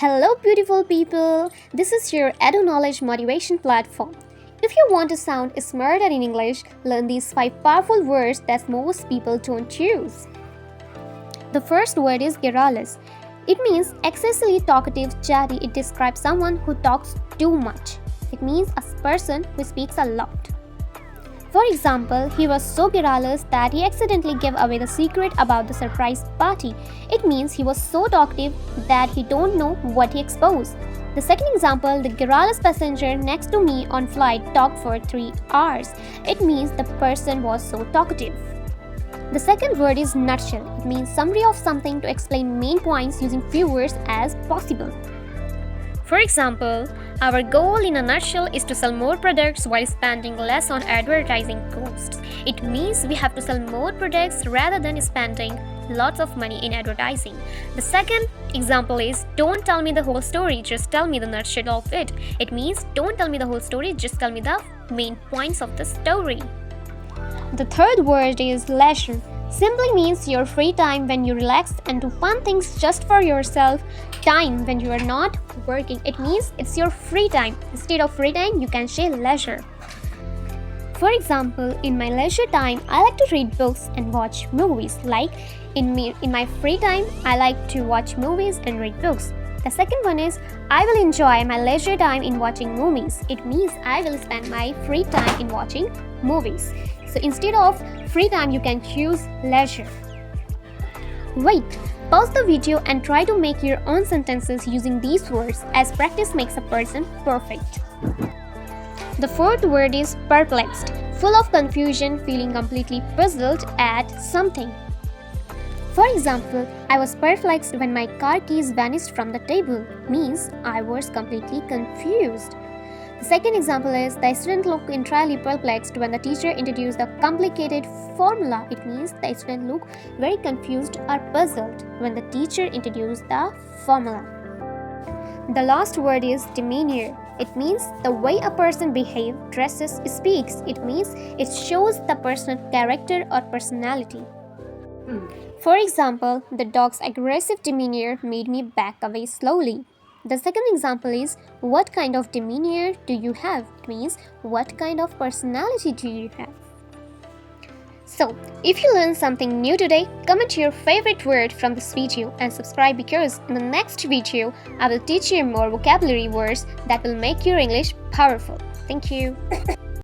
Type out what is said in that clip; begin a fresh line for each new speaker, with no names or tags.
Hello, beautiful people! This is your Edu Knowledge Motivation platform. If you want to sound smarter in English, learn these 5 powerful words that most people don't use. The first word is garrulous. It means excessively talkative, chatty. It describes someone who talks too much. It means a person who speaks a lot. For example, he was so garrulous that he accidentally gave away the secret about the surprise party. It means he was so talkative that he don't know what he exposed. The second example, the garrulous passenger next to me on flight talked for 3 hours. It means the person was so talkative. The second word is nutshell. It means summary of something to explain main points using few words as possible. For example, our goal in a nutshell is to sell more products while spending less on advertising costs. It means we have to sell more products rather than spending lots of money in advertising. The second example is don't tell me the whole story, just tell me the nutshell of it. It means don't tell me the whole story, just tell me the main points of the story. The third word is leisure. Simply means your free time when you relax and do fun things just for yourself. Time when you are not working. It means it's your free time. Instead of free time, you can say leisure. For example, in my leisure time, I like to read books and watch movies. Like in my free time, I like to watch movies and read books. The second one is I will enjoy my leisure time in watching movies. It means I will spend my free time in watching movies. So instead of free time, you can choose leisure. Wait, pause the video and try to make your own sentences using these words, as practice makes a person perfect. The fourth word is perplexed, full of confusion, feeling completely puzzled at something. For example, I was perplexed when my car keys vanished from the table. Means I was completely confused. The second example is the student looked entirely perplexed when the teacher introduced the complicated formula. It means the student looked very confused or puzzled when the teacher introduced the formula. The last word is demeanor. It means the way a person behaves, dresses, speaks. It means it shows the person's character or personality. For example, the dog's aggressive demeanor made me back away slowly. The second example is what kind of demeanor do you have? It means what kind of personality do you have? So, if you learned something new today, comment your favorite word from this video and subscribe because in the next video, I will teach you more vocabulary words that will make your English powerful. Thank you.